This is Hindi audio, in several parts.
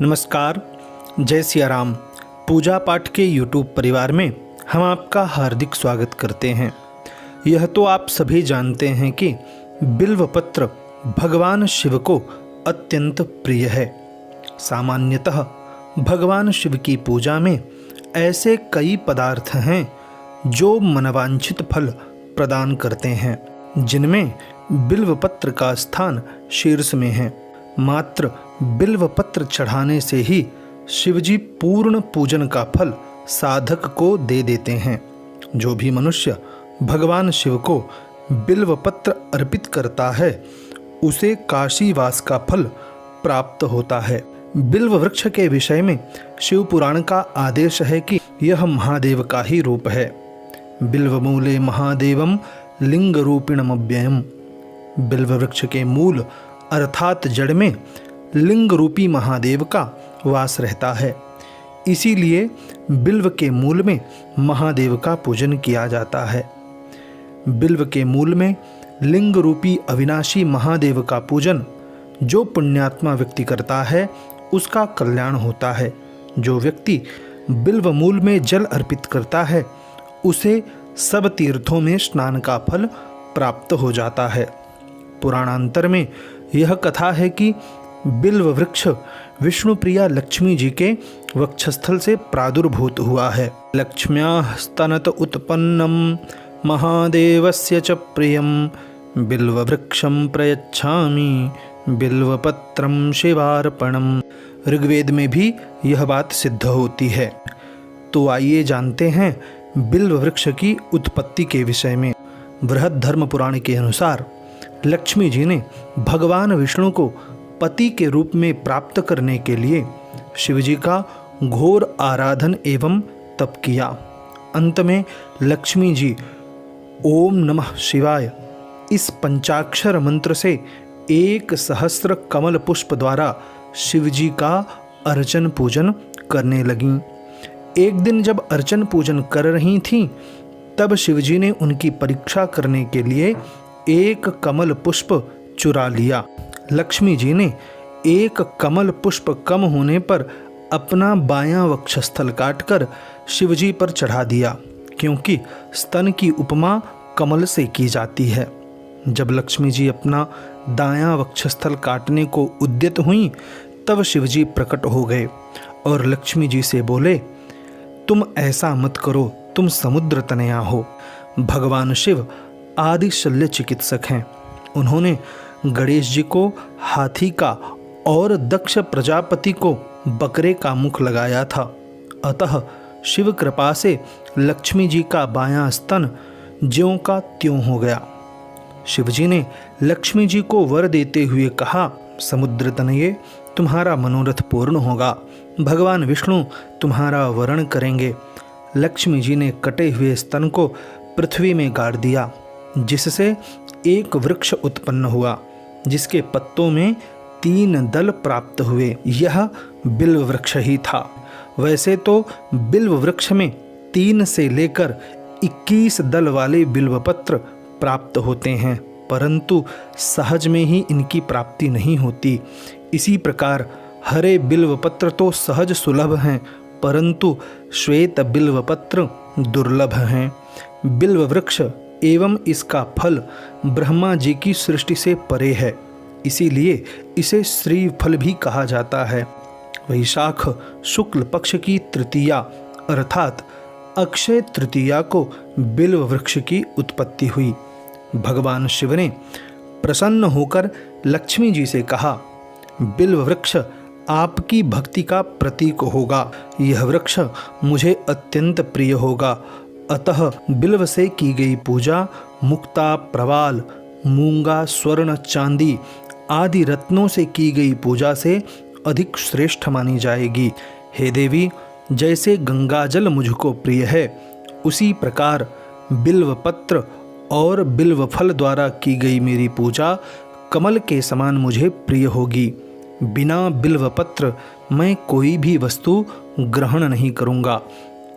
नमस्कार, जय सिया राम। पूजा पाठ के YouTube परिवार में हम आपका हार्दिक स्वागत करते हैं। यह तो आप सभी जानते हैं कि बिल्व पत्र भगवान शिव को अत्यंत प्रिय है। सामान्यतः भगवान शिव की पूजा में ऐसे कई पदार्थ हैं जो मनवांछित फल प्रदान करते हैं, जिनमें बिल्व पत्र का स्थान शीर्ष में है। मात्र बिल्व पत्र चढ़ाने से ही शिवजी पूर्ण पूजन का फल साधक को दे देते हैं। जो भी मनुष्य भगवान शिव को बिल्व पत्र अर्पित करता है, उसे काशीवास का फल प्राप्त होता है। बिल्व वृक्ष के विषय में शिव पुराण का आदेश है कि यह महादेव का ही रूप है। बिल्व मूले महादेवम लिंग रूपिणमव्ययम। बिल्व वृक्ष के मूल अर्थात जड़ में लिंग रूपी महादेव का वास रहता है। इसीलिए बिल्व के मूल में महादेव का पूजन किया जाता है। बिल्व के मूल में लिंग रूपी अविनाशी महादेव का पूजन जो पुण्यात्मा व्यक्ति करता है, उसका कल्याण होता है। जो व्यक्ति बिल्व मूल में जल अर्पित करता है, उसे सब तीर्थों में स्नान का फल प्राप्त हो जाता है। पुराणांतर में यह कथा है कि बिल्व वृक्ष विष्णुप्रिया लक्ष्मी जी के वक्षस्थल से प्रादुर्भूत हुआ है। लक्ष्म्याः स्तनत उत्पन्नम महादेवस्य च प्रियम बिल्व वृक्षम प्रयच्छामि बिल्वपत्रम शिवार्पणम। ऋग्वेद में भी यह बात सिद्ध होती है। तो आइए जानते हैं बिल्व वृक्ष की उत्पत्ति के विषय में। बृहद धर्म पुराण के अनुसार लक्ष्मी जी ने भगवान विष्णु को पति के रूप में प्राप्त करने के लिए शिवजी का घोर आराधन एवं तप किया। अंत में लक्ष्मी जी ओम नमः शिवाय इस पंचाक्षर मंत्र से 1,000 कमल पुष्प द्वारा शिवजी का अर्चन पूजन करने लगीं। एक दिन जब अर्चन पूजन कर रही थीं, तब शिवजी ने उनकी परीक्षा करने के लिए एक कमल पुष्प चुरा लिया। लक्ष्मी जी ने एक कमल पुष्प कम होने पर अपना बायां वक्षस्थल काटकर शिवजी पर चढ़ा दिया, क्योंकि स्तन की उपमा कमल से की जाती है। जब लक्ष्मी जी अपना दायां वक्षस्थल काटने को उद्यत हुई, तब शिवजी प्रकट हो गए और लक्ष्मी जी से बोले, तुम ऐसा मत करो, तुम समुद्र तनया हो। भगवान शिव आदि शल्य चिकित्सक हैं। उन्होंने गणेश जी को हाथी का और दक्ष प्रजापति को बकरे का मुख लगाया था। अतः शिव कृपा से लक्ष्मी जी का बायां स्तन ज्यों का त्यों हो गया। शिवजी ने लक्ष्मी जी को वर देते हुए कहा, समुद्र तनये, तुम्हारा मनोरथ पूर्ण होगा। भगवान विष्णु तुम्हारा वरण करेंगे। लक्ष्मी जी ने कटे हुए स्तन को पृथ्वी में गाड़ दिया, जिससे एक वृक्ष उत्पन्न हुआ, जिसके पत्तों में 3 दल प्राप्त हुए। यह बिल्व वृक्ष ही था। वैसे तो बिल्व वृक्ष में 3 से लेकर 21 दल वाले बिल्व पत्र प्राप्त होते हैं, परंतु सहज में ही इनकी प्राप्ति नहीं होती। इसी प्रकार हरे बिल्व पत्र तो सहज सुलभ हैं, परंतु श्वेत बिल्व पत्र दुर्लभ हैं। बिल्व वृक्ष एवं इसका फल ब्रह्मा जी की सृष्टि से परे है, इसीलिए इसे श्री फल भी कहा जाता है। वैशाख शुक्ल पक्ष की तृतीया अर्थात अक्षय तृतीया को बिल्व वृक्ष की उत्पत्ति हुई। भगवान शिव ने प्रसन्न होकर लक्ष्मी जी से कहा, बिल्व वृक्ष आपकी भक्ति का प्रतीक होगा। यह वृक्ष मुझे अत्यंत प्रिय होगा। अतः बिल्व से की गई पूजा मुक्ता, प्रवाल, मूंगा, स्वर्ण, चांदी आदि रत्नों से की गई पूजा से अधिक श्रेष्ठ मानी जाएगी। हे देवी, जैसे गंगाजल मुझको प्रिय है, उसी प्रकार बिल्व पत्र और बिल्व फल द्वारा की गई मेरी पूजा कमल के समान मुझे प्रिय होगी। बिना बिल्व पत्र मैं कोई भी वस्तु ग्रहण नहीं करूँगा।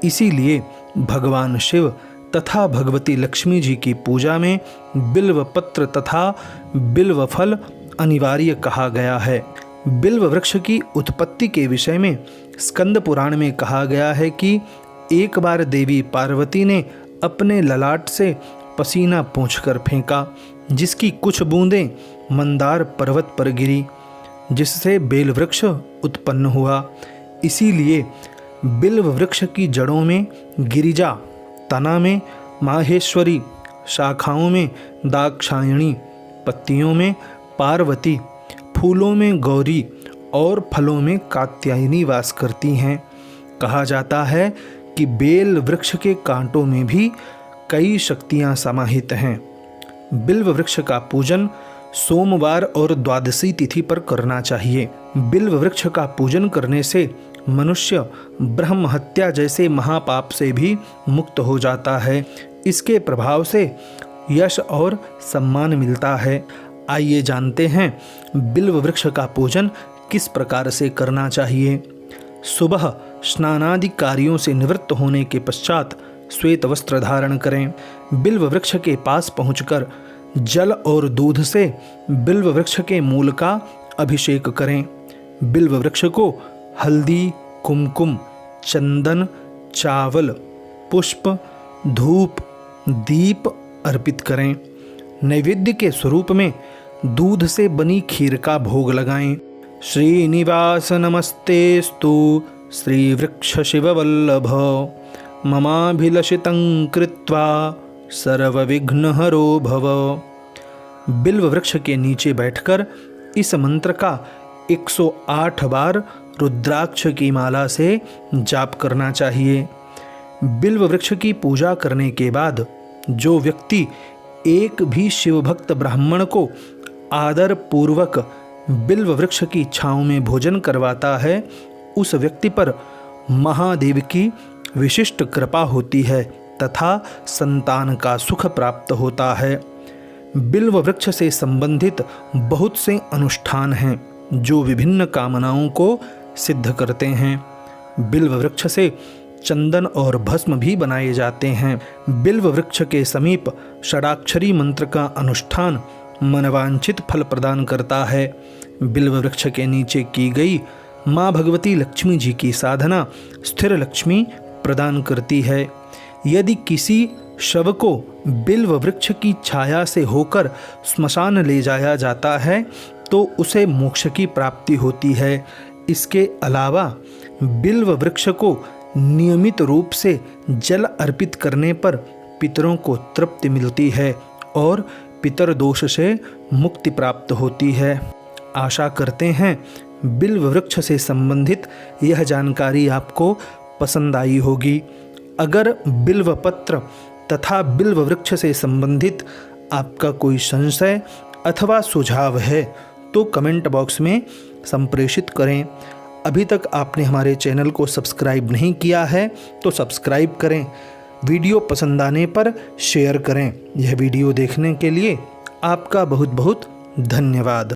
इसीलिए भगवान शिव तथा भगवती लक्ष्मी जी की पूजा में बिल्व पत्र तथा बिल्व फल अनिवार्य कहा गया है। बिल्व वृक्ष की उत्पत्ति के विषय में स्कंद पुराण में कहा गया है कि एक बार देवी पार्वती ने अपने ललाट से पसीना पोंछकर फेंका, जिसकी कुछ बूंदें मंदार पर्वत पर गिरी, जिससे बेल वृक्ष उत्पन्न हुआ। इसीलिए बिल्व वृक्ष की जड़ों में गिरिजा, तना में माहेश्वरी, शाखाओं में दाक्षायणी, पत्तियों में पार्वती, फूलों में गौरी और फलों में कात्यायनी वास करती हैं। कहा जाता है कि बेल वृक्ष के कांटों में भी कई शक्तियां समाहित हैं। बिल्व वृक्ष का पूजन सोमवार और द्वादशी तिथि पर करना चाहिए। बिल्व वृक्ष का पूजन करने से मनुष्य ब्रह्म हत्या जैसे महापाप से भी मुक्त हो जाता है। इसके प्रभाव से यश और सम्मान मिलता है। आइए जानते हैं बिल्व वृक्ष का पूजन किस प्रकार से करना चाहिए। सुबह स्नानादि कार्यों से निवृत्त होने के पश्चात श्वेत वस्त्र धारण करें। बिल्व वृक्ष के पास पहुंचकर जल और दूध से बिल्व वृक्ष के मूल का अभिषेक करें। बिल्व वृक्ष को हल्दी, कुमकुम, चंदन, चावल, पुष्प, धूप, दीप अर्पित करें। नैवेद्य के स्वरूप में दूध से बनी खीर का भोग लगाएं। श्रीनिवास नमस्तेस्तु श्री वृक्ष शिववल्लभ ममाभिलषितं कृत्वा सर्वविघ्नहरो भव। बिल्व वृक्ष के नीचे बैठकर इस मंत्र का 108 बार रुद्राक्ष की माला से जाप करना चाहिए। बिल्व वृक्ष की पूजा करने के बाद जो व्यक्ति एक भी शिवभक्त ब्राह्मण को आदर पूर्वक बिल्व वृक्ष की छांव में भोजन करवाता है, उस व्यक्ति पर महादेव की विशिष्ट कृपा होती है तथा संतान का सुख प्राप्त होता है। बिल्व वृक्ष से संबंधित बहुत से अनुष्ठान हैं जो विभिन्न कामनाओं को सिद्ध करते हैं। बिल्व वृक्ष से चंदन और भस्म भी बनाए जाते हैं। बिल्व वृक्ष के समीप षडाक्षरी मंत्र का अनुष्ठान मनवांछित फल प्रदान करता है। बिल्व वृक्ष के नीचे की गई माँ भगवती लक्ष्मी जी की साधना स्थिर लक्ष्मी प्रदान करती है। यदि किसी शव को बिल्व वृक्ष की छाया से होकर स्मशान ले जाया जाता है तो उसे मोक्ष की प्राप्ति होती है। इसके अलावा बिल्व वृक्ष को नियमित रूप से जल अर्पित करने पर पितरों को तृप्ति मिलती है और पितर दोष से मुक्ति प्राप्त होती है। आशा करते हैं बिल्व वृक्ष से संबंधित यह जानकारी आपको पसंद आई होगी। अगर बिल्व पत्र तथा बिल्व वृक्ष से संबंधित आपका कोई संशय अथवा सुझाव है तो कमेंट बॉक्स में संप्रेषित करें। अभी तक आपने हमारे चैनल को सब्सक्राइब नहीं किया है तो सब्सक्राइब करें। वीडियो पसंद आने पर शेयर करें। यह वीडियो देखने के लिए आपका बहुत बहुत धन्यवाद।